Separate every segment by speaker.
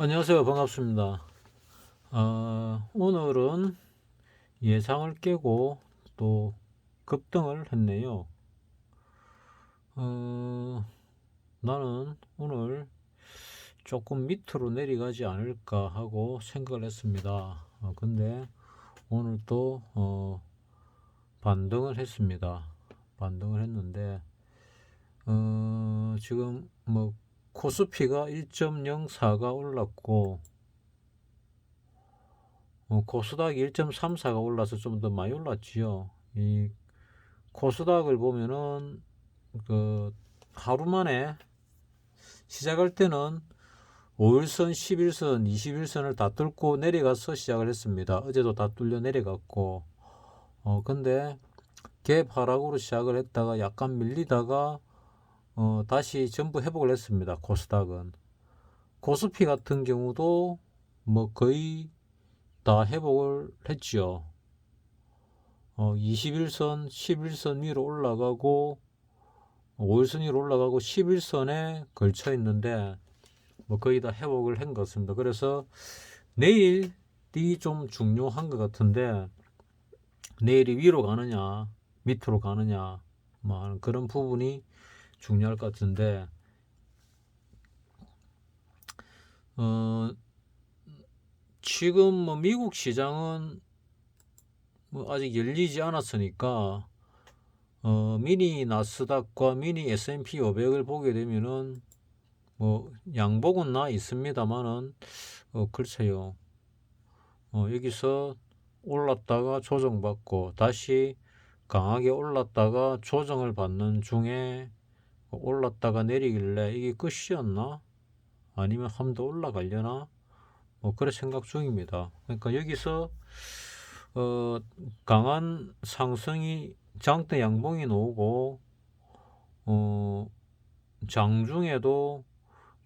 Speaker 1: 안녕하세요. 반갑습니다. 오늘은 예상을 깨고 또 급등을 했네요. 어, 나는 오늘 조금 밑으로 내려가지 않을까 하고 생각을 했습니다. 근데 오늘 또 반등을 했습니다. 반등을 했는데 지금 뭐 코스피가 1.04가 올랐고 코스닥이 1.34가 올라서 좀 더 많이 올랐지요. 이 코스닥을 보면은 그 하루 만에 시작할 때는 5일선, 11선, 21선을 다 뚫고 내려가서 시작을 했습니다. 어제도 다 뚫려 내려갔고, 근데 갭 하락으로 시작을 했다가 약간 밀리다가 다시 전부 회복을 했습니다. 코스닥은. 코스피 같은 경우도 뭐 거의 다 회복을 했지요. 21선, 11선 위로 올라가고 5일선 위로 올라가고 11선에 걸쳐 있는데 뭐 거의 다 회복을 한 것 같습니다. 그래서 내일이 좀 중요한 것 같은데 내일이 위로 가느냐 밑으로 가느냐 뭐 그런 부분이 중요할 것 같은데 어, 지금 뭐 미국 시장은 뭐 아직 열리지 않았으니까 미니 나스닥과 미니 S&P 500을 보게 되면은 뭐 양복은 나 있습니다만은 글쎄요. 여기서 올랐다가 조정받고 다시 강하게 올랐다가 조정을 받는 중에 올랐다가 내리길래 이게 끝이었나? 아니면 한 번 더 올라가려나? 뭐 그래 생각 중입니다. 그러니까 여기서 어, 강한 상승이 장대 양봉이 나오고 어, 장중에도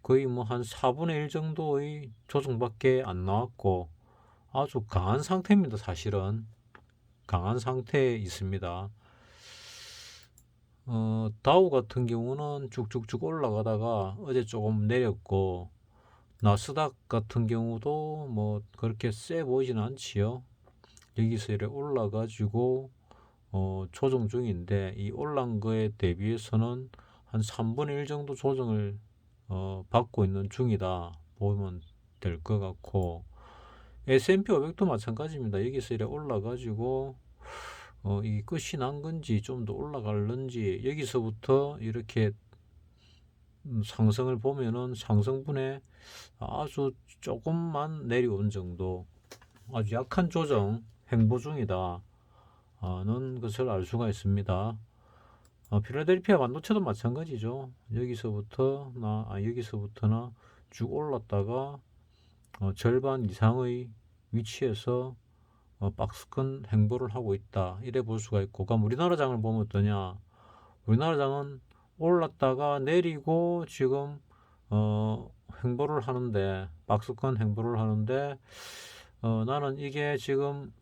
Speaker 1: 거의 뭐 한 4분의 1 정도의 조정밖에 안 나왔고 아주 강한 상태입니다. 사실은 강한 상태에 있습니다. 다우 같은 경우는 쭉쭉쭉 올라가다가 어제 조금 내렸고 나스닥 같은 경우도 뭐 그렇게 세 보이지는 않지요. 여기서 이렇게 올라가지고 조정 중인데 이 올란 거에 대비해서는 한 3분의 1 정도 조정을 받고 있는 중이다 보면 될 것 같고 S&P 500도 마찬가지입니다. 여기서 이렇게 올라가지고 이 끝이 난 건지 좀 더 올라갈는지 여기서부터 이렇게 상승을 보면은 상승분에 아주 조금만 내려온 정도 아주 약한 조정 행보 중이다 는 것을 알 수가 있습니다. 필라델피아 반도체도 마찬가지죠. 여기서부터나 쭉 올랐다가 절반 이상의 위치에서 박스권 행보를 하고 있다. 이래 볼 수가 있고, 그럼 우리나라 장을 보면 어떠냐? 우리나라 장은 올랐다가 내리고 지금 행보를 하는데 박스권 행보를 하는데 나는 이게 지금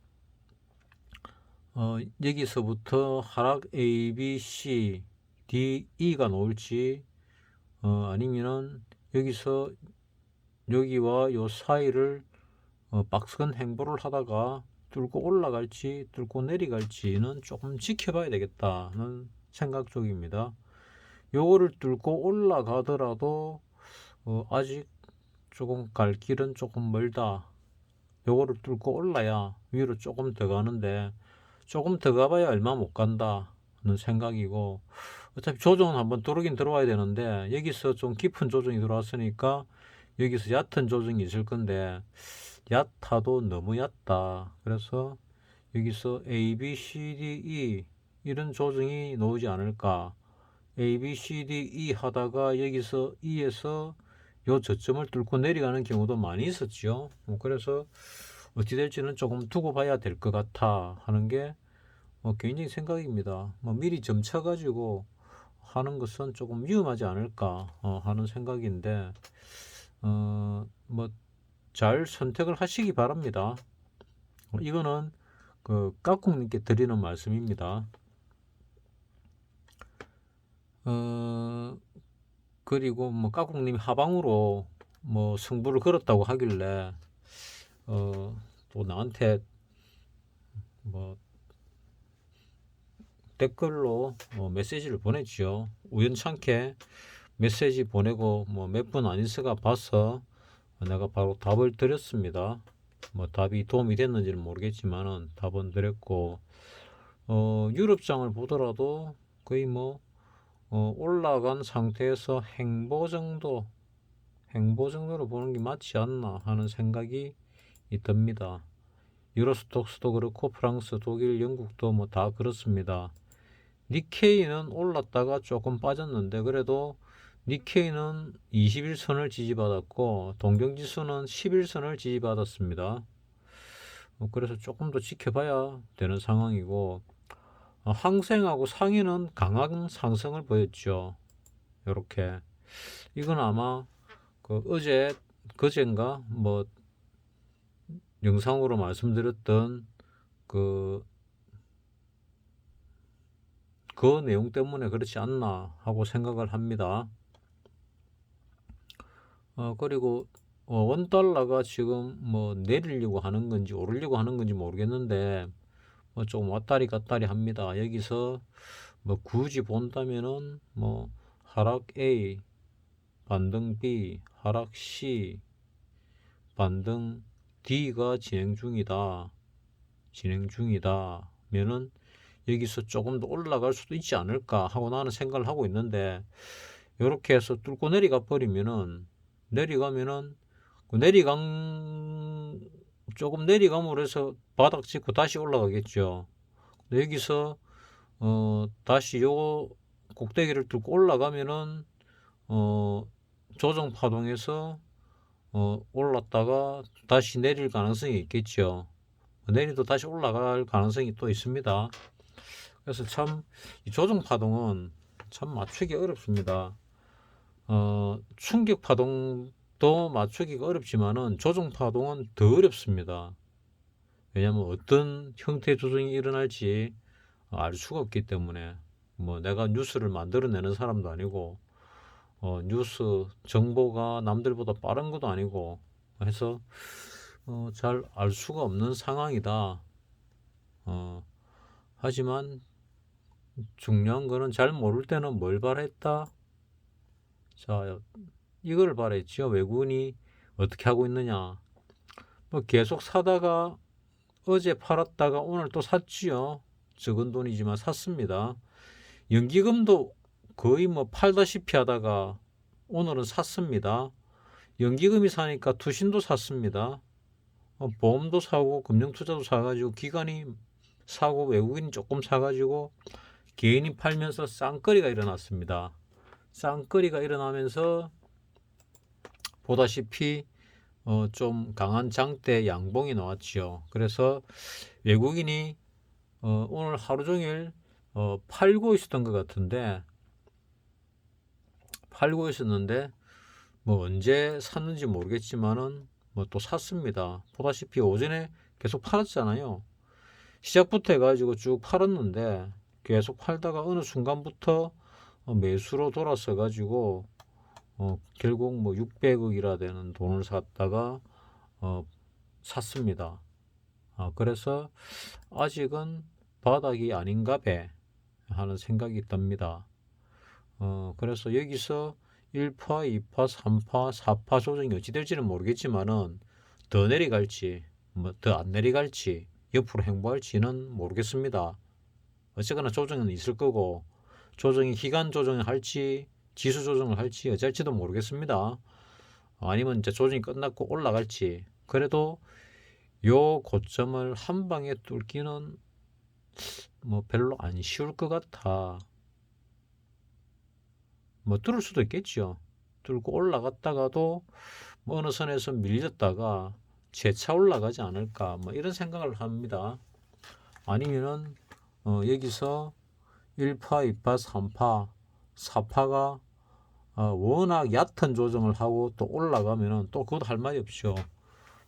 Speaker 1: 여기서부터 하락 A, B, C, D, E가 나올지 아니면은 여기서 여기와 요 사이를 박스권 행보를 하다가 뚫고 올라갈지 뚫고 내려갈지는 조금 지켜봐야 되겠다는 생각 쪽입니다. 요거를 뚫고 올라가더라도 아직 조금 갈 길은 조금 멀다. 요거를 뚫고 올라야 위로 조금 더 가는데 조금 더 가봐야 얼마 못 간다는 생각이고 어차피 조정은 한번 들어오긴 들어와야 되는데 여기서 좀 깊은 조정이 들어왔으니까 여기서 얕은 조정이 있을 건데 얕아도 너무 얕다. 그래서 여기서 A, B, C, D, E 이런 조정이 나오지 않을까. A, B, C, D, E 하다가 여기서 E에서 요 저점을 뚫고 내려가는 경우도 많이 있었죠. 그래서 어찌 될지는 조금 두고 봐야 될 것 같아 하는 게 개인적인 생각입니다. 미리 점쳐가지고 하는 것은 조금 위험하지 않을까 하는 생각인데 뭐 잘 선택을 하시기 바랍니다. 이거는 그 깍꿍님께 드리는 말씀입니다. 그리고 뭐 깍꿍님이 하방으로 뭐 승부를 걸었다고 하길래 또 나한테 뭐 댓글로 메시지를 보냈죠. 우연찮게 메시지 보내고 뭐 몇 분 안 있어가 봐서 내가 바로 답을 드렸습니다. 뭐 답이 도움이 됐는지는 모르겠지만은 답은 드렸고, 유럽장을 보더라도 거의 뭐 올라간 상태에서 행보 정도로 보는 게 맞지 않나 하는 생각이 듭니다. 유로스톡스도 그렇고 프랑스, 독일, 영국도 뭐 다 그렇습니다. 니케이는 올랐다가 조금 빠졌는데 그래도 니케이는 21선을 지지받았고 동경지수는 11선을 지지받았습니다. 그래서 조금 더 지켜봐야 되는 상황이고, 항생하고 상해는 강한 상승을 보였죠. 이렇게 이건 아마 그 어제 그젠가 뭐 영상으로 말씀드렸던 그 내용 때문에 그렇지 않나 하고 생각을 합니다. 그리고 원달러가 지금 뭐 내리려고 하는 건지 오르려고 하는 건지 모르겠는데 뭐 좀 왔다리 갔다리 합니다. 여기서 뭐 굳이 본다면은 뭐 하락 A, 반등 B, 하락 C, 반등 D가 진행 중이다 면은 여기서 조금 더 올라갈 수도 있지 않을까 하고 나는 생각을 하고 있는데, 이렇게 해서 뚫고 내려가 버리면은 그 조금 내리감으로 해서 바닥 찍고 다시 올라가겠죠. 여기서 다시 요 꼭대기를 뚫고 올라가면은 조정 파동에서 올랐다가 다시 내릴 가능성이 있겠죠. 내일도 다시 올라갈 가능성이 또 있습니다. 그래서 참 이 조정 파동은 참 맞추기 어렵습니다. 충격 파동도 맞추기가 어렵지만은 조정 파동은 더 어렵습니다. 왜냐하면 어떤 형태의 조정이 일어날지 알 수가 없기 때문에, 뭐 내가 뉴스를 만들어내는 사람도 아니고 뉴스 정보가 남들보다 빠른 것도 아니고 해서 잘 알 수가 없는 상황이다. 하지만 중요한 거는 잘 모를 때는 뭘 바랬다? 자, 이걸 바랬죠. 외국인이 어떻게 하고 있느냐. 뭐 계속 사다가 어제 팔았다가 오늘 또 샀지요. 적은 돈이지만 샀습니다. 연기금도 거의 뭐 팔다시피 하다가 오늘은 샀습니다. 연기금이 사니까 투신도 샀습니다. 보험도 사고 금융투자도 사가지고 기관이 사고 외국인이 조금 사가지고 개인이 팔면서 쌍거리가 일어났습니다. 쌍거리가 일어나면서 보다시피 좀 강한 장대 양봉이 나왔죠. 그래서 외국인이 오늘 하루 종일 팔고 있었던 것 같은데, 뭐 언제 샀는지 모르겠지만은 뭐 또 샀습니다. 보다시피 오전에 계속 팔았잖아요. 시작부터 해가지고 쭉 팔았는데 계속 팔다가 어느 순간부터 매수로 돌아서 가지고 결국 뭐 600억이라 되는 돈을 샀다가 샀습니다. 그래서 아직은 바닥이 아닌가 배 하는 생각이 듭니다. 그래서 여기서 1파, 2파, 3파, 4파 조정이 어찌 될지는 모르겠지만은 더 내려갈지 뭐 더 안 내려갈지 옆으로 행보할지는 모르겠습니다. 어쨌거나 조정은 있을 거고, 조정이 기간 조정을 할지 지수 조정을 할지 어쩔지도 모르겠습니다. 아니면 이제 조정이 끝났고 올라갈지. 그래도 요 고점을 한 방에 뚫기는 뭐 별로 안 쉬울 것 같아. 뭐 뚫을 수도 있겠죠. 뚫고 올라갔다가도 뭐 어느 선에서 밀렸다가 재차 올라가지 않을까, 뭐 이런 생각을 합니다. 아니면은 여기서 1파, 2파, 3파, 4파가 워낙 얕은 조정을 하고 또 올라가면은 또 그것도 할 말이 없죠.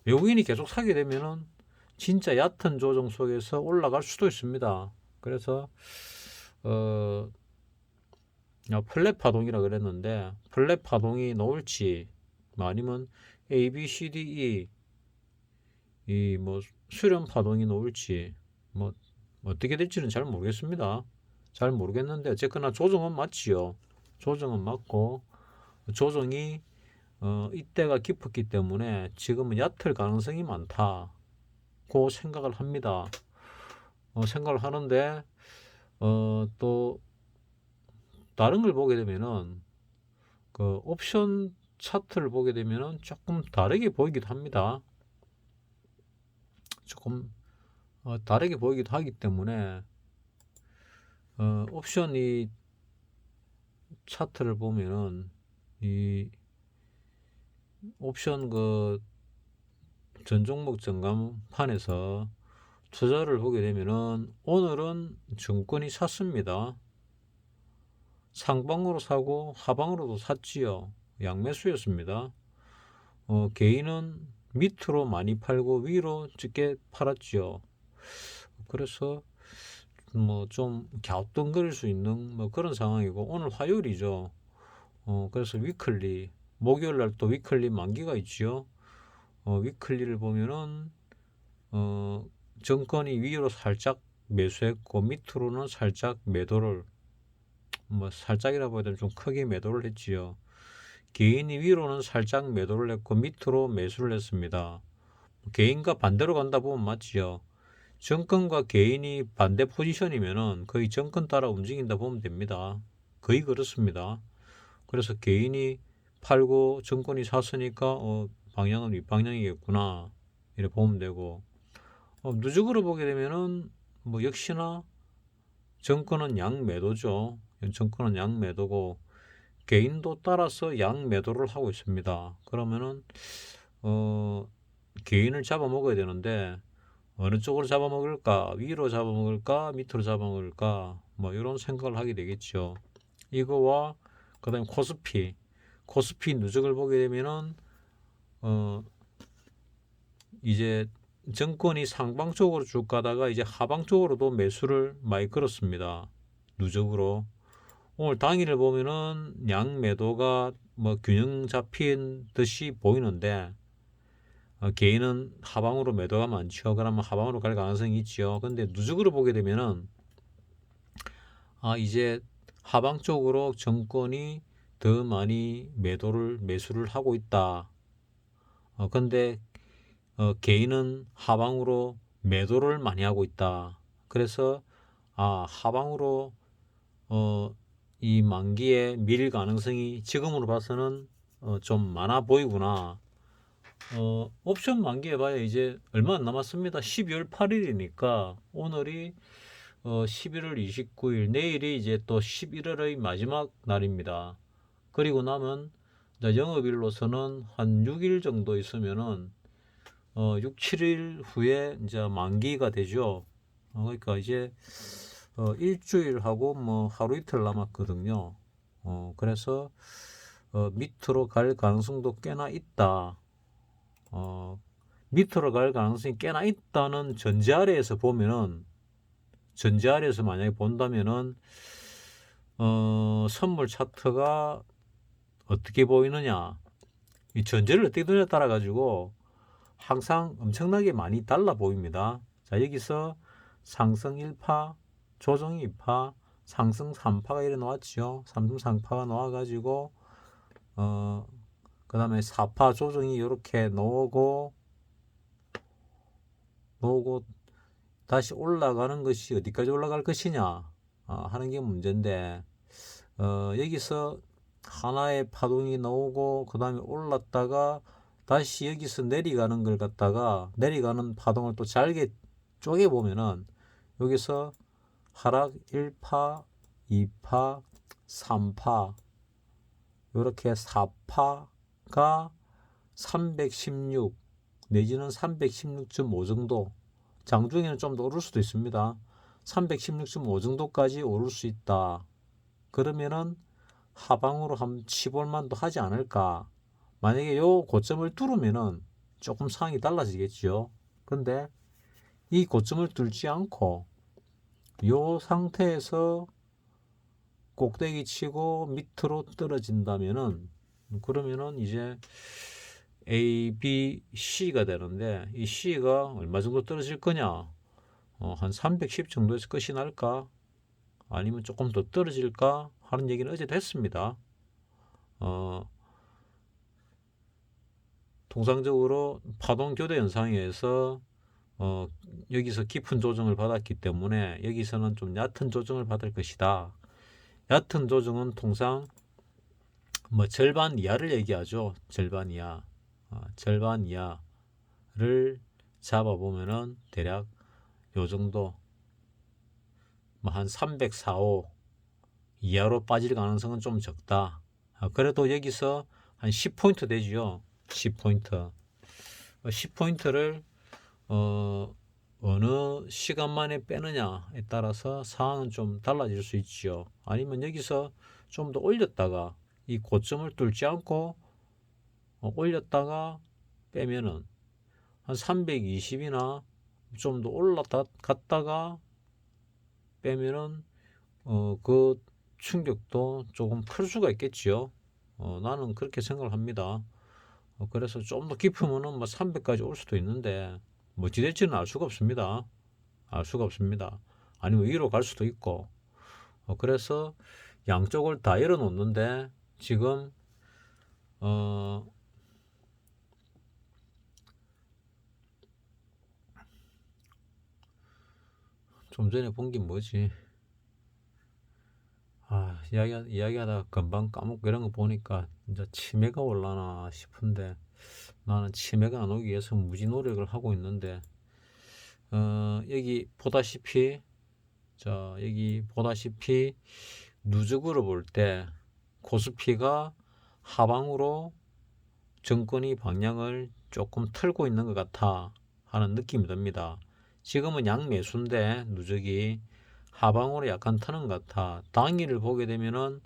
Speaker 1: 외국인이 계속 사게 되면은 진짜 얕은 조정 속에서 올라갈 수도 있습니다. 그래서 플랫 파동이라 그랬는데 플랫 파동이 놓을지 뭐 아니면 A, B, C, D, E 이 뭐 수렴 파동이 나올지 뭐 어떻게 될지는 잘 모르겠습니다. 잘 모르겠는데 어쨌거나 조정은 맞지요. 조정은 맞고 조정이 이때가 깊었기 때문에 지금은 얕을 가능성이 많다고 생각을 합니다. 생각을 하는데 또 다른 걸 보게 되면은 그 옵션 차트를 보게 되면은 조금 다르게 보이기도 합니다. 조금 다르게 보이기도 하기 때문에 옵션 이 차트를 보면은 이 옵션 그 전 종목 전감판에서 투자를 보게 되면은 오늘은 증권이 샀습니다. 상방으로 사고 하방으로도 샀지요. 양매수였습니다. 개인은 밑으로 많이 팔고 위로 적게 팔았지요. 그래서 뭐 좀 갸우뚱거릴 수 있는 뭐 그런 상황이고 오늘 화요일이죠. 그래서 위클리 목요일 날 또 위클리 만기가 있지요. 위클리를 보면은 정권이 위로 살짝 매수했고 밑으로는 살짝 매도를 뭐 살짝이라고 해야 되면 좀 크게 매도를 했지요. 개인이 위로는 살짝 매도를 했고 밑으로 매수를 했습니다. 개인과 반대로 간다 보면 맞지요. 정권과 개인이 반대 포지션이면은 거의 정권 따라 움직인다 보면 됩니다. 거의 그렇습니다. 그래서 개인이 팔고 정권이 샀으니까 방향은 윗방향이겠구나 이렇게 보면 되고 누적으로 보게 되면은 뭐 역시나 정권은 양매도죠. 정권은 양매도고 개인도 따라서 양매도를 하고 있습니다. 그러면은 개인을 잡아먹어야 되는데 어느 쪽으로 잡아먹을까? 위로 잡아먹을까? 밑으로 잡아먹을까? 뭐 이런 생각을 하게 되겠죠. 이거와 그다음에 코스피 누적을 보게 되면은 이제 정권이 상방 쪽으로 쭉 가다가 이제 하방 쪽으로도 매수를 많이 걸었습니다. 누적으로. 오늘 당일을 보면은 양 매도가 뭐 균형 잡힌 듯이 보이는데 개인은 하방으로 매도가 많죠. 그러면 하방으로 갈 가능성이 있죠. 근데 누적으로 보게 되면은 이제 하방 쪽으로 정권이 더 많이 매수를 하고 있다. 근데 개인은 하방으로 매도를 많이 하고 있다. 그래서 하방으로 이 만기에 밀 가능성이 지금으로 봐서는 좀 많아 보이구나. 옵션 만기에 봐야 이제 얼마 안 남았습니다. 12월 8일이니까 오늘이 11월 29일, 내일이 이제 또 11월의 마지막 날입니다. 그리고 나면 영업일로서는 한 6일 정도 있으면은 6, 7일 후에 이제 만기가 되죠. 그러니까 이제 일주일하고 뭐 하루 이틀 남았거든요. 그래서 밑으로 갈 가능성도 꽤나 있다. 밑으로 갈 가능성이 꽤나 있다는 전제 아래에서 보면은 전제 아래에서 만약에 본다면은 선물 차트가 어떻게 보이느냐 이 전제를 어떻게 두냐에 따라 가지고 항상 엄청나게 많이 달라 보입니다. 자 여기서 상승 1파 조정 2파 상승 3파가 이래 나왔죠. 상승 3파가 나와가지고 그 다음에 4파 조정이 이렇게 나오고 다시 올라가는 것이 어디까지 올라갈 것이냐 하는 게 문제인데 여기서 하나의 파동이 나오고 그 다음에 올랐다가 다시 여기서 내려가는 걸 갖다가 내려가는 파동을 또 잘게 쪼개 보면은 여기서 하락 1파 2파 3파 이렇게 4파가 316 내지는 316.5 정도 장중에는 좀 더 오를 수도 있습니다. 316.5 정도까지 오를 수 있다. 그러면은 하방으로 한 15만도 하지 않을까. 만약에 요 고점을 뚫으면은 조금 상황이 달라지겠죠. 근데 이 고점을 뚫지 않고 요 상태에서 꼭대기 치고 밑으로 떨어진다면은 그러면은 이제 A, B, C가 되는데 이 C가 얼마 정도 떨어질 거냐? 한 310 정도에서 끝이 날까? 아니면 조금 더 떨어질까? 하는 얘기는 어제도 했습니다. 통상적으로 파동 교대 현상에서 여기서 깊은 조정을 받았기 때문에 여기서는 좀 얕은 조정을 받을 것이다. 얕은 조정은 통상 뭐 절반 이하를 얘기하죠. 절반 이하. 절반 이하를 잡아보면은 대략 요 정도 뭐 한 304호 이하로 빠질 가능성은 좀 적다. 그래도 여기서 한 10포인트 되지요. 10포인트. 10포인트를 어느 시간 만에 빼느냐에 따라서 상황은 좀 달라질 수 있지요. 아니면 여기서 좀 더 올렸다가 이 고점을 뚫지 않고 올렸다가 빼면은 한 320이나 좀 더 올라갔다가 빼면은 그 충격도 조금 클 수가 있겠지요. 나는 그렇게 생각을 합니다. 그래서 좀 더 깊으면은 뭐 300까지 올 수도 있는데 뭐 어찌될지는 알 수가 없습니다. 알 수가 없습니다. 아니면 위로 갈 수도 있고. 그래서 양쪽을 다 열어 놓는데 지금 좀 전에 본 게 뭐지? 이야기하다가 금방 까먹고 이런 거 보니까 진짜 치매가 올라나 싶은데 나는 치매가 안 오기 위해서 무지 노력을 하고 있는데 여기 보다시피 누적으로 볼 때 코스피가 하방으로 정권이 방향을 조금 틀고 있는 것 같아 하는 느낌이 듭니다. 지금은 양매수인데 누적이 하방으로 약간 트는 것 같아. 당일을 보게 되면은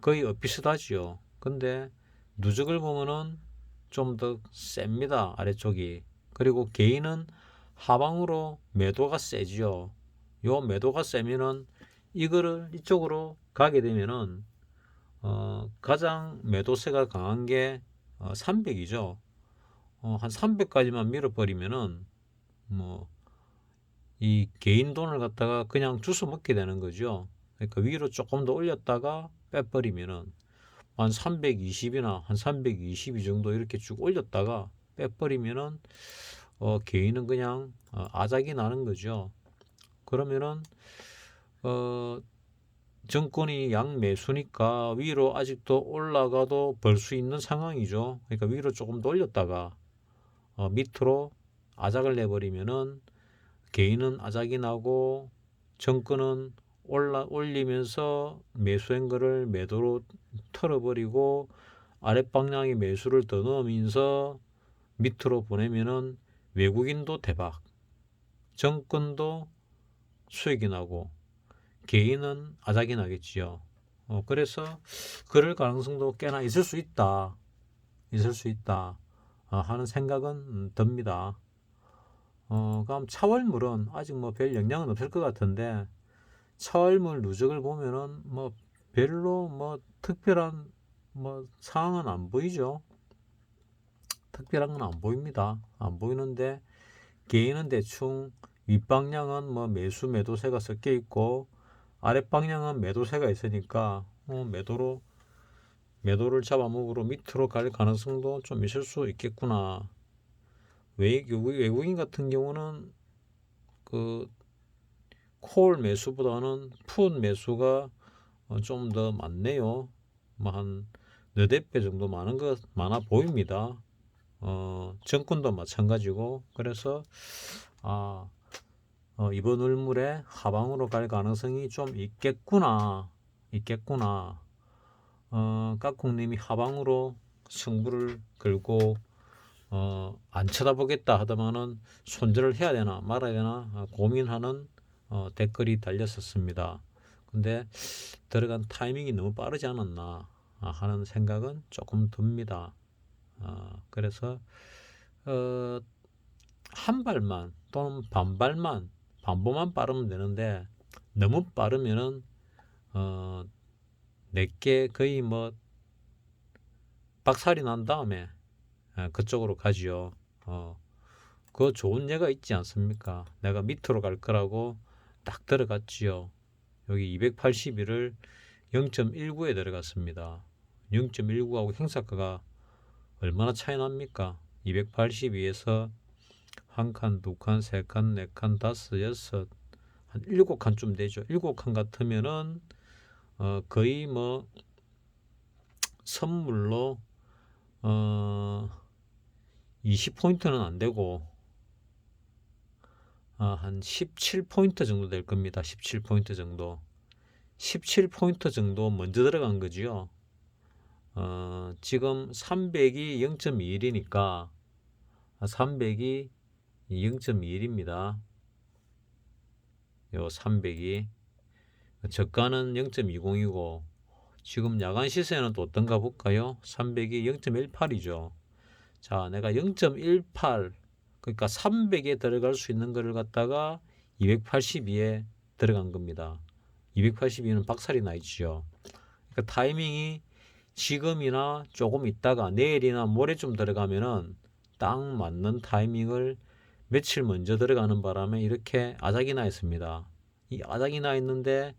Speaker 1: 거의 비슷하지요. 근데 누적을 보면은 좀 더 셉니다. 아래쪽이. 그리고 개인은 하방으로 매도가 세지요. 요 매도가 세면은 이거를 이쪽으로 가게 되면은 가장 매도세가 강한 게 300이죠. 한 300까지만 밀어버리면은 뭐 이 개인 돈을 갖다가 그냥 주워 먹게 되는 거죠. 그러니까 위로 조금 더 올렸다가 빼버리면은 한 320이나 한 322 정도 이렇게 쭉 올렸다가 빼버리면은 개인은 그냥 아작이 나는 거죠. 그러면은 어 정권이 양매수니까 위로 아직도 올라가도 벌 수 있는 상황이죠. 그러니까 위로 조금 더 올렸다가 밑으로 아작을 내버리면은 개인은 아작이 나고 정권은 올리면서 매수한 거를 매도로 털어버리고 아랫방향의 매수를 더 넣으면서 밑으로 보내면은 외국인도 대박, 정권도 수익이 나고 개인은 아작이 나겠지요. 그래서 그럴 가능성도 꽤나 있을 수 있다. 있을 수 있다. 하는 생각은 듭니다. 그럼 차월물은 아직 뭐 별 영향은 없을 것 같은데 차월물 누적을 보면은 뭐 별로 뭐 특별한 뭐 상황은 안 보이죠. 특별한 건 안 보입니다. 안 보이는데 개인은 대충 윗방향은 뭐 매도세가 섞여 있고 아랫방향은 매도세가 있으니까 매도를 잡아먹으러 밑으로 갈 가능성도 좀 있을 수 있겠구나. 외국인 같은 경우는 그 콜 매수보다는 풋 매수가 좀 더 많네요. 뭐 한 너댓 배 정도 많아 보입니다. 정권도 마찬가지고 그래서 이번 을물에 하방으로 갈 가능성이 좀 있겠구나. 까꿍님이 하방으로 승부를 걸고 안 쳐다보겠다 하더만은 손절을 해야 되나 말아야 되나 고민하는 댓글이 달렸었습니다. 근데 들어간 타이밍이 너무 빠르지 않았나 하는 생각은 조금 듭니다. 그래서 한 발만 또는 반보만 빠르면 되는데 너무 빠르면은 내게 거의 뭐 박살이 난 다음에 그쪽으로 가지요. 그 좋은 예가 있지 않습니까? 내가 밑으로 갈 거라고 딱 들어갔지요. 여기 281을 0.19에 들어갔습니다. 0.19하고 행사가가 얼마나 차이 납니까? 282에서 한 칸, 두 칸, 세 칸, 네 칸, 다섯, 여섯, 한 7칸쯤 되죠. 7칸 같으면은 거의 뭐 선물로 20포인트는 안 되고 한 17포인트 정도 될 겁니다. 17포인트 정도. 17포인트 정도 먼저 들어간 거지요. 지금 300이 0.21이니까 300이 0.21입니다. 요 300이 저가는 0.20이고 지금 야간 시세는 또 어떤가 볼까요? 300이 0.18이죠. 자, 내가 0.18 그러니까 300에 들어갈 수 있는 거를 갖다가 282에 들어간 겁니다. 282는 박살이 나 있죠. 그러니까 타이밍이 지금이나 조금 있다가 내일이나 모레쯤 들어가면은 딱 맞는 타이밍을 며칠 먼저 들어가는 바람에 이렇게 아작이 나 있습니다. 이 아작이 나 있는데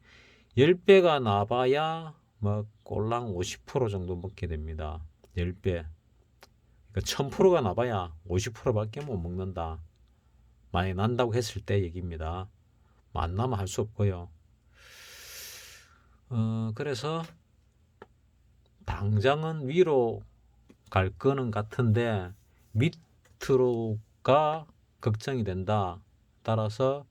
Speaker 1: 10배가 나봐야 뭐 꼴랑 50% 정도 먹게 됩니다. 10배. 그러니까 1000%가 나봐야 50%밖에 못 먹는다. 많이 난다고 했을 때 얘기입니다. 안 나면 할 수 없고요. 그래서 당장은 위로 갈 거는 같은데 밑으로가 걱정이 된다. 따라서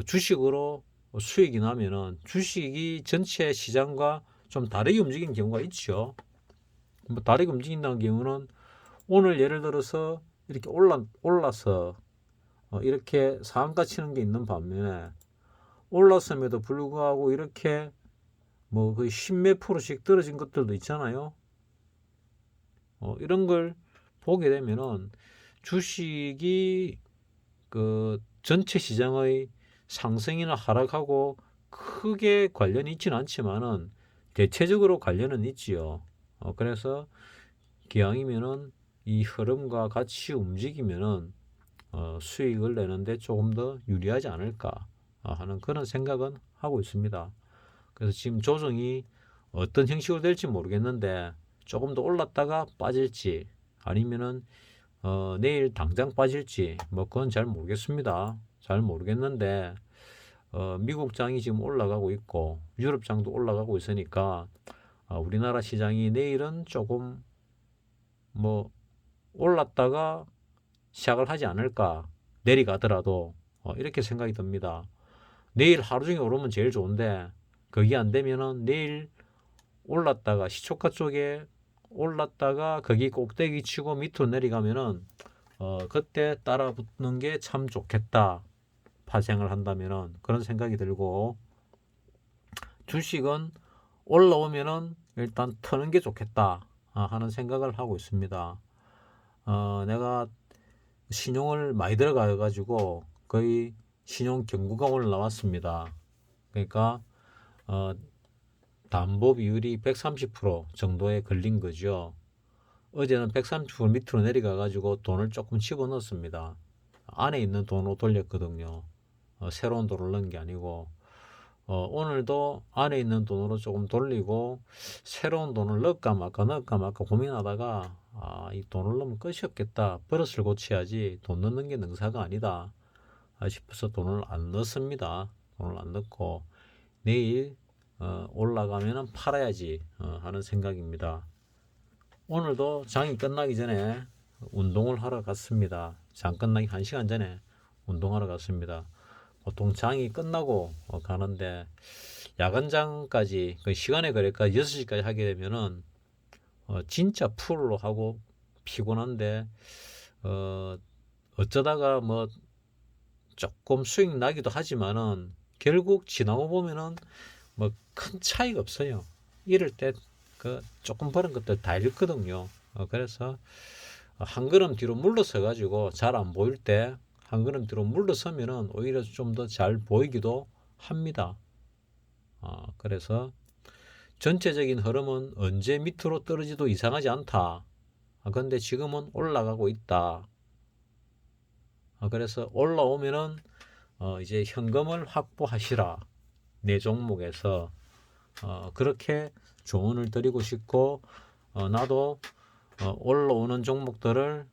Speaker 1: 주식으로 수익이 나면은 주식이 전체 시장과 좀 다르게 움직이는 경우가 있죠. 뭐 다르게 움직인다는 경우는 오늘 예를 들어서 이렇게 올라서 이렇게 상한가 치는 게 있는 반면에 올랐음에도 불구하고 이렇게 뭐 거의 10몇 프로씩 떨어진 것들도 있잖아요. 이런 걸 보게 되면은 주식이 그 전체 시장의 상승이나 하락하고 크게 관련이 있지는 않지만은 대체적으로 관련은 있지요. 그래서 기왕이면은 이 흐름과 같이 움직이면은 수익을 내는데 조금 더 유리하지 않을까 하는 그런 생각은 하고 있습니다. 그래서 지금 조정이 어떤 형식으로 될지 모르겠는데 조금 더 올랐다가 빠질지 아니면은 내일 당장 빠질지 뭐 그건 잘 모르겠습니다. 잘 모르겠는데 미국 장이 지금 올라가고 있고 유럽 장도 올라가고 있으니까 우리나라 시장이 내일은 조금 뭐 올랐다가 시작을 하지 않을까 내려가더라도 이렇게 생각이 듭니다. 내일 하루 종일 오르면 제일 좋은데 그게 안 되면은 내일 올랐다가 시초가 쪽에 올랐다가 거기 꼭대기 치고 밑으로 내려가면은 그때 따라 붙는 게 참 좋겠다. 파생을 한다면은 그런 생각이 들고 주식은 올라오면은 일단 터는 게 좋겠다 하는 생각을 하고 있습니다. 내가 신용을 많이 들어가 가지고 거의 신용 경고가 오늘 나왔습니다. 그러니까 담보 비율이 130% 정도에 걸린 거죠. 어제는 130% 밑으로 내려가 가지고 돈을 조금 집어넣었습니다. 안에 있는 돈으로 돌렸거든요. 새로운 돈을 넣은 게 아니고 오늘도 안에 있는 돈으로 조금 돌리고 새로운 돈을 넣을까 말까 고민하다가 이 돈을 넣으면 끝이 없겠다. 버릇을 고쳐야지 돈 넣는 게 능사가 아니다 싶어서 돈을 안 넣습니다. 돈을 안 넣고 내일 올라가면 팔아야지 하는 생각입니다. 오늘도 장이 끝나기 전에 운동을 하러 갔습니다. 장 끝나기 1시간 전에 운동하러 갔습니다. 보통 장이 끝나고 가는데 야간장까지 그 시간의 거래까지 6시까지 하게 되면은 진짜 풀로 하고 피곤한데 어쩌다가 뭐 조금 수익 나기도 하지만은 결국 지나고 보면은 뭐 큰 차이가 없어요. 이럴 때 그 조금 버는 것들 다 잃거든요. 그래서 한 걸음 뒤로 물러서 가지고 잘 안 보일 때 한 걸음 뒤로 물러서면은 오히려 좀 더 잘 보이기도 합니다. 그래서 전체적인 흐름은 언제 밑으로 떨어지도 이상하지 않다. 그런데 지금은 올라가고 있다. 그래서 올라오면은 이제 현금을 확보하시라. 내 종목에서 그렇게 조언을 드리고 싶고, 나도 올라오는 종목들을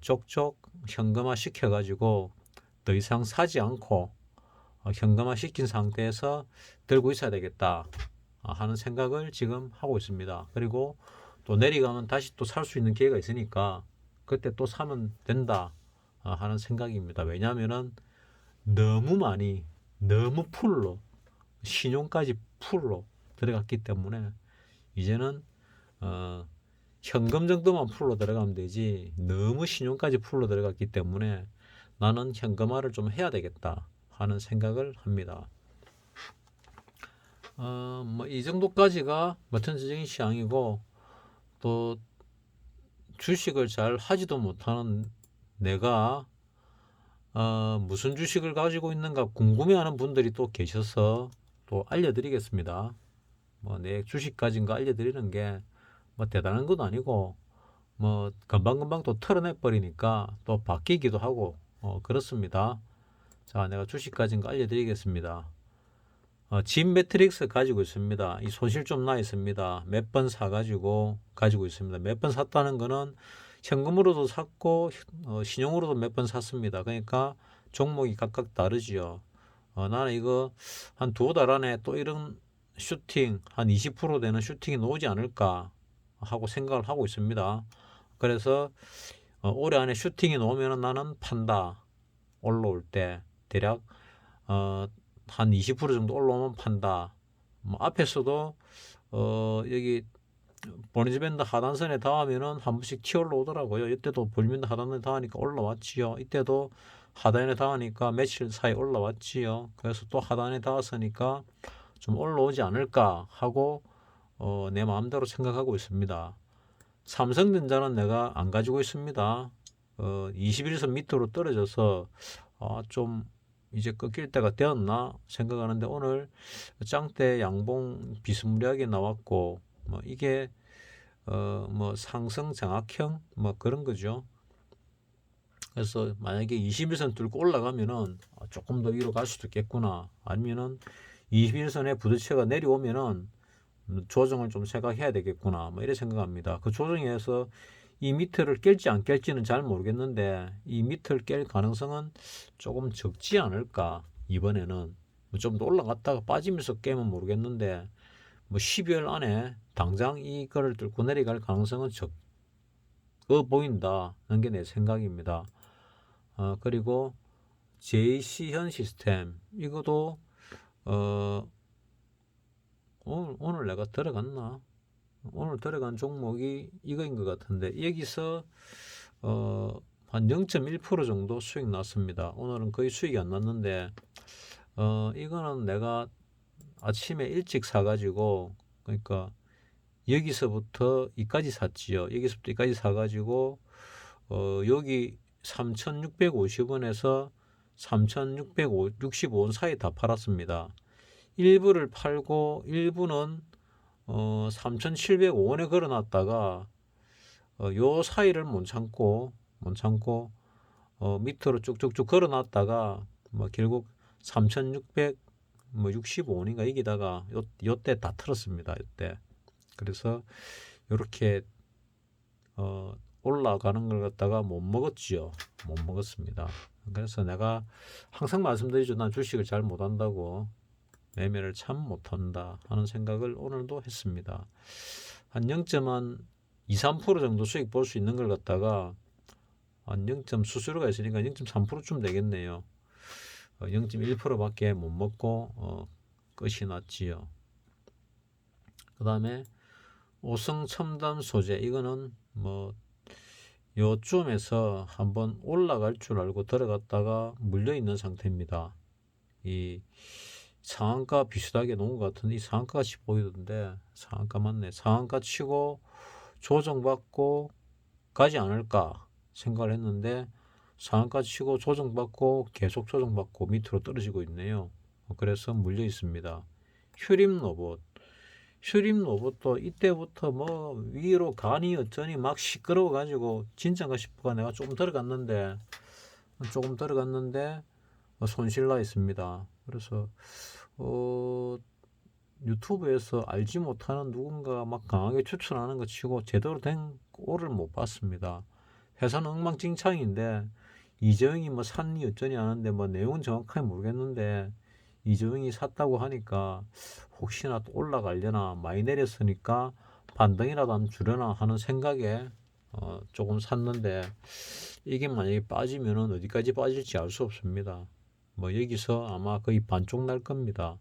Speaker 1: 쪽쪽 현금화 시켜가지고 더 이상 사지 않고 현금화 시킨 상태에서 들고 있어야 되겠다 하는 생각을 지금 하고 있습니다. 그리고 또 내려가면 다시 또 살 수 있는 기회가 있으니까 그때 또 사면 된다 하는 생각입니다. 왜냐하면은 너무 많이, 너무 풀로, 신용까지 풀로 들어갔기 때문에 이제는 현금 정도만 풀로 들어가면 되지 너무 신용까지 풀로 들어갔기 때문에 나는 현금화를 좀 해야 되겠다 하는 생각을 합니다. 뭐 이 정도까지가 전체적인 시황이고, 또 주식을 잘 하지도 못하는 내가 무슨 주식을 가지고 있는가 궁금해하는 분들이 또 계셔서 또 알려드리겠습니다. 뭐 내 주식 가진 거 알려드리는 게 뭐 대단한 건 아니고 뭐 금방금방 또 털어내 버리니까 또 바뀌기도 하고 그렇습니다. 자, 내가 주식 가진 거 알려드리겠습니다. 진 매트릭스 가지고 있습니다. 이 손실 좀 나 있습니다. 몇 번 사가지고 가지고 있습니다. 몇 번 샀다는 거는 현금으로도 샀고 신용으로도 몇 번 샀습니다. 그러니까 종목이 각각 다르지요. 나는 이거 한 두 달 안에 또 이런 슈팅 한 20% 되는 슈팅이 나오지 않을까 하고 생각을 하고 있습니다. 그래서 올해 안에 슈팅이 나오면 나는 판다. 올라올 때 대략 한 20% 정도 올라오면 판다. 뭐 앞에서도 여기 볼린즈밴드 하단선에 닿으면은 한 번씩 튀어 올라오더라고요. 이때도 볼린즈밴드 하단선에 닿으니까 올라왔지요. 이때도 하단에 닿으니까 며칠 사이 올라왔지요. 그래서 또 하단에 닿았으니까 좀 올라오지 않을까 하고 내 마음대로 생각하고 있습니다. 삼성전자는 내가 안 가지고 있습니다. 21선 밑으로 떨어져서 좀 이제 꺾일 때가 되었나 생각하는데 오늘 짱대 양봉 비스무리하게 나왔고 뭐 이게 뭐 상승 장악형 뭐 그런 거죠. 그래서 만약에 21선 뚫고 올라가면은 조금 더 위로 갈 수도 있겠구나. 아니면은 21선에 부딪혀가 내려오면은 조정을 좀 생각해야 되겠구나. 뭐 이래 생각합니다. 그 조정에서 이 밑을 깰지 안 깰지는 잘 모르겠는데 이 밑을 깰 가능성은 조금 적지 않을까. 이번에는 좀 더 올라갔다가 빠지면서 깨면 모르겠는데 뭐 12월 안에 당장 이거를 뚫고 내려갈 가능성은 적어 보인다는 게 내 생각입니다. 그리고 JC현 시스템 이것도 오늘 내가 들어갔나? 오늘 들어간 종목이 이거인 것 같은데 여기서 한 0.1% 정도 수익 났습니다. 오늘은 거의 수익이 안 났는데 이거는 내가 아침에 일찍 사가지고 그러니까 여기서부터 이까지 샀지요. 여기서부터 이까지 사가지고 여기 3,650원에서 3,665원 사이 다 팔았습니다. 일부를 팔고 일부는 3,705원에 걸어놨다가 요 사이를 못 참고 밑으로 쭉쭉쭉 걸어놨다가 뭐 결국 3,665원인가 이기다가 요때 다 틀었습니다. 요때. 그래서 이렇게 올라가는 걸 갖다가 못 먹었지요. 못 먹었습니다. 그래서 내가 항상 말씀드리죠. 난 주식을 잘 못한다고. 매매를 참 못한다 하는 생각을 오늘도 했습니다. 한 0.2, 3% 정도 수익 볼 수 있는 걸 갖다가 한 0. 수수료가 있으니까 0.3%쯤 되겠네요. 0.1%밖에 못 먹고 끝이 났지요. 그 다음에 오성 첨단 소재 이거는 뭐 요쯤에서 한번 올라갈 줄 알고 들어갔다가 물려 있는 상태입니다. 이 상한가 비슷하게 놓은 것 같은데 이 상한가 같이 보이던데 상한가 맞네. 상한가 치고 조정받고 가지 않을까 생각을 했는데 상한가 치고 조정받고 계속 조정받고 밑으로 떨어지고 있네요. 그래서 물려 있습니다. 휴림 로봇 슈림 로봇도 이때부터 뭐 위로 가니 어쩌니 막 시끄러워 가지고 진짜인가 싶어가 내가 조금 들어갔는데 손실 나 있습니다. 그래서 어 유튜브에서 알지 못하는 누군가 막 강하게 추천하는 것 치고 제대로 된 꼴을 못 봤습니다. 회사는 엉망진창인데 이재용이 뭐 샀니 어쩌니 하는데 뭐 내용은 정확하게 모르겠는데 이재용이 샀다고 하니까 혹시나 또 올라가려나 많이 내렸으니까 반등이라도 한번 주려나 하는 생각에 조금 샀는데 이게 만약에 빠지면은 어디까지 빠질지 알 수 없습니다. 뭐 여기서 아마 거의 반쪽 날 겁니다.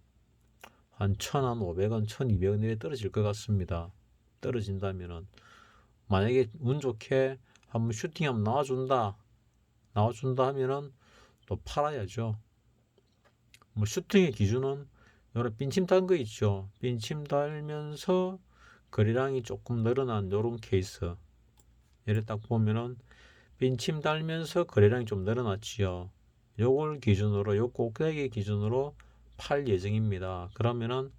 Speaker 1: 한 1,500원, 1,200원 이래 떨어질 것 같습니다. 떨어진다면은 만약에 운 좋게 한번 슈팅 한번 나와준다 하면은 또 팔아야죠. 뭐 슈팅의 기준은 요런 빈침 단 거 있죠. 빈침 달면서 거래량이 조금 늘어난 요런 케이스. 얘를 딱 보면은 빈침 달면서 거래량이 좀 늘어났지요. 요걸 기준으로 요 꼭대기 기준으로 팔 예정입니다. 그러면은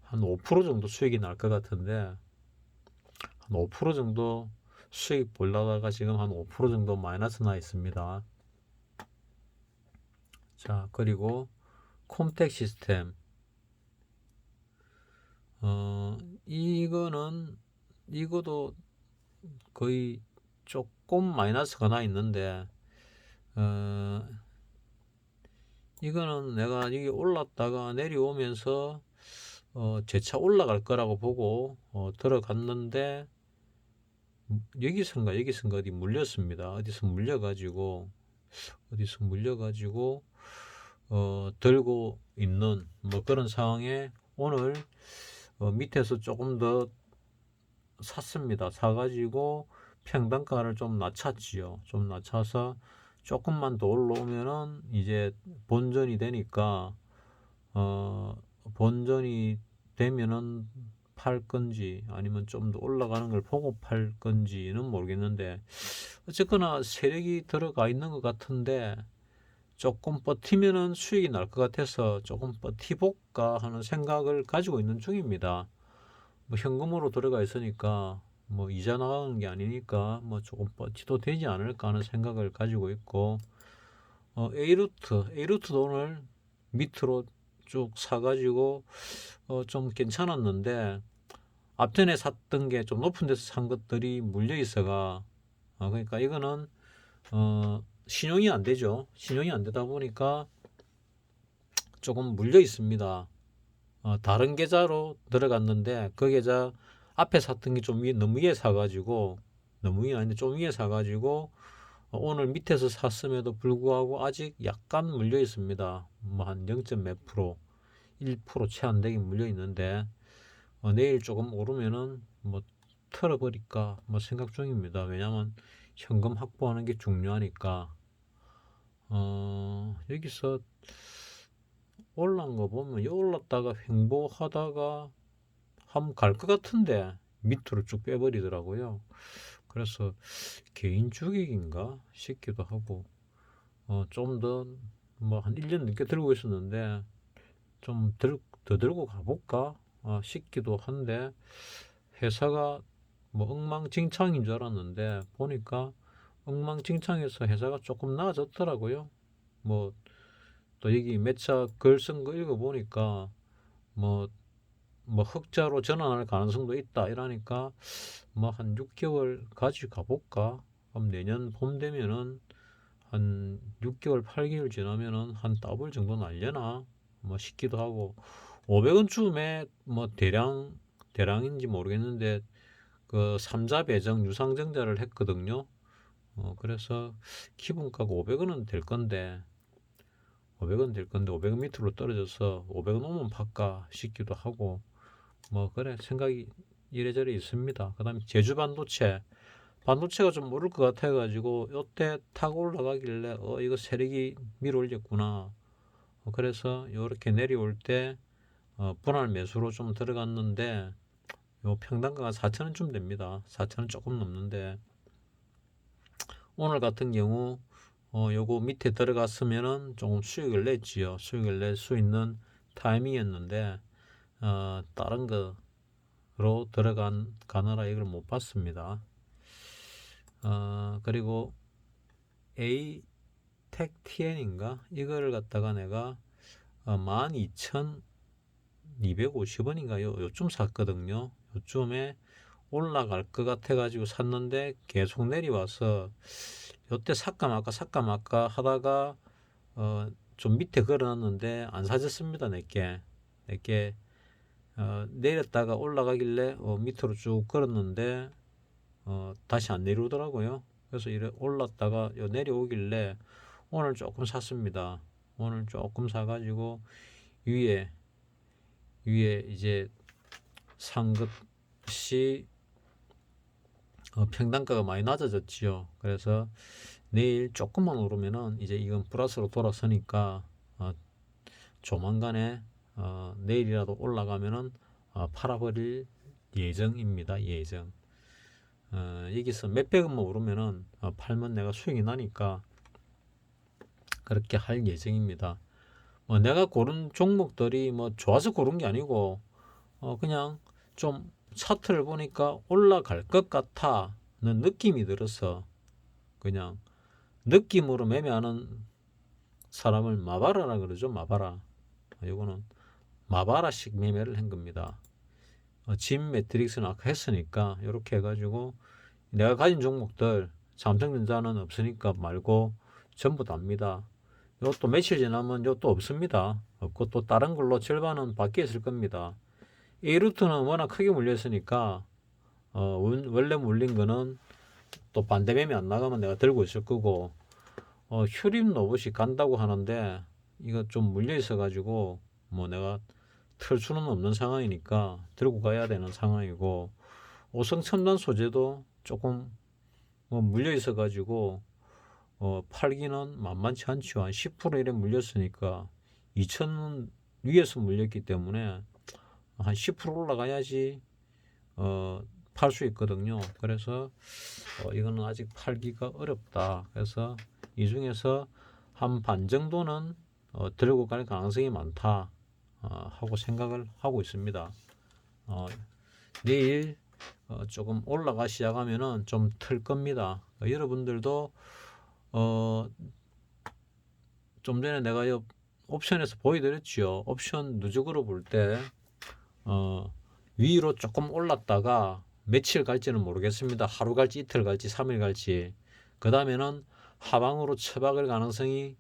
Speaker 1: 한 5% 정도 수익이 날 것 같은데 한 5% 정도 수익 보려다가 지금 한 5% 정도 마이너스 나 있습니다. 자, 그리고 콤텍 시스템. 이거도 거의 조금 마이너스가 나 있는데 어, 이거는 내가 이게 올랐다가 내려오면서 재차 올라갈 거라고 보고 들어갔는데 여기선가 어디 물렸습니다. 어디서 물려가지고 들고 있는 뭐 그런 상황에 오늘 밑에서 조금 더 샀습니다. 사가지고 평단가를 좀 낮췄지요. 좀 낮춰서 조금만 더 올라오면은 이제 본전이 되니까 본전이 되면은 팔 건지 아니면 좀 더 올라가는 걸 보고 팔 건지는 모르겠는데 어쨌거나 세력이 들어가 있는 것 같은데 조금 버티면은 수익이 날 것 같아서 조금 버티볼까 하는 생각을 가지고 있는 중입니다. 뭐 현금으로 들어가 있으니까 뭐 이자 나가는 게 아니니까 뭐 조금 버티도 되지 않을까 하는 생각을 가지고 있고 A루트도 오늘 밑으로 쭉 사가지고 좀 괜찮았는데 앞전에 샀던 게 좀 높은 데서 산 것들이 물려 있어가 그러니까 이거는 신용이 안 되죠. 신용이 안 되다 보니까 조금 물려 있습니다. 다른 계좌로 들어갔는데 그 계좌 앞에 샀던 게 좀 너무 위에 사가지고 너무 위에 아닌데 좀 위에 사가지고 오늘 밑에서 샀음에도 불구하고 아직 약간 물려 있습니다. 뭐 한 0. 몇 프로, 1% 채 안 되게 물려 있는데 내일 조금 오르면은 뭐 털어버릴까 뭐 생각 중입니다. 왜냐면 현금 확보하는 게 중요하니까 여기서 올라온 거 보면 올랐다가 횡보하다가 한번 갈 것 같은데 밑으로 쭉 빼버리더라고요. 그래서 개인 주객인가 싶기도 하고 좀 더 뭐 한 1년 넘게 들고 있었는데 좀 더 들고 가볼까 싶기도 한데 회사가 뭐 엉망진창인 줄 알았는데 보니까 엉망진창에서 회사가 조금 나아졌더라고요. 뭐 또 여기 매차 글 쓴 거 읽어보니까 뭐 흑자로 전환할 가능성도 있다 이러니까 뭐 한 6개월 가지고 가볼까? 그럼 내년 봄 되면은 한 6개월, 8개월 지나면은 한 더블 정도 날려나? 뭐 싶기도 하고 500원 쯤에 뭐 대량인지 모르겠는데 그 삼자 배정 유상증자를 했거든요. 그래서 기본가가 500원은 될 건데 500원 밑으로 떨어져서 500원 오면 팔까 싶기도 하고 뭐 그래 생각이 이래저래 있습니다. 그다음에 제주 반도체가 좀 오를 것 같아 가지고 요때 타고 올라가길래 이거 세력이 밀어 올렸구나. 그래서 요렇게 내려올 때 분할 매수로 좀 들어갔는데 요 평단가가 4,000원쯤 됩니다. 4,000원 조금 넘는데 오늘 같은 경우 요거 밑에 들어갔으면은 조금 수익을 냈지요. 수익을 낼 수 있는 타이밍이었는데 다른 거 가느라 이걸 못 봤습니다. 그리고 ATEC-TN인가 이거를 갖다가 내가 12,250원인가요? 요쯤 샀거든요. 요쯤에 올라갈 것 같아 가지고 샀는데 계속 내려와서 요때 살까 말까 하다가 좀 밑에 걸어놨는데 안 사졌습니다. 내게 내렸다가 올라가길래 밑으로 쭉 걸었는데 다시 안 내려오더라고요. 그래서 이래 올랐다가 내려오길래 오늘 조금 샀습니다. 오늘 조금 사가지고 위에 이제 산 것이 평단가가 많이 낮아졌지요. 그래서 내일 조금만 오르면은 이제 이건 플러스로 돌아서니까 조만간에 내일이라도 올라가면은 팔아버릴 예정입니다. 예정. 여기서 몇백원만 오르면은 팔면 내가 수익이 나니까 그렇게 할 예정입니다. 내가 고른 종목들이 좋아서 고른 게 아니고 그냥 좀 차트를 보니까 올라갈 것 같다는 느낌이 들어서 그냥 느낌으로 매매하는 사람을 마바라라 그러죠. 마바라. 이거는 마바라식 매매를 한 겁니다. 진 매트릭스는 아까 했으니까 이렇게 해가지고 내가 가진 종목들 삼성전자는 없으니까 말고 전부 답니다. 이것도 며칠 지나면 이것도 없습니다. 없고 또 다른 걸로 절반은 바뀌어 있을 겁니다. A루트는 워낙 크게 물렸으니까 원래 물린 거는 또 반대 매매 안 나가면 내가 들고 있을 거고 휴림 로봇이 간다고 하는데 이거 좀 물려 있어 가지고 내가 틀 수는 없는 상황이니까 들고 가야 되는 상황이고 오성 첨단 소재도 조금 물려 있어 가지고 팔기는 만만치 않죠. 한 10% 이래 물렸으니까 2,000원 위에서 물렸기 때문에 한 10% 올라가야지 팔 수 있거든요. 그래서 이거는 아직 팔기가 어렵다. 그래서 이 중에서 한 반 정도는 들고 갈 가능성이 많다 하고 생각을 하고 있습니다. 내일 조금 올라가 시작하면은 좀 틀 겁니다. 여러분들도 좀 전에 내가 옵션에서 보여드렸죠. 옵션 누적으로 볼 때 위로 조금 올랐다가 며칠 갈지는 모르겠습니다. 하루 갈지 이틀 갈지 3일 갈지 그 다음에는 하방으로 처박을 가능성이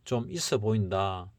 Speaker 1: 좀 있어 보인다.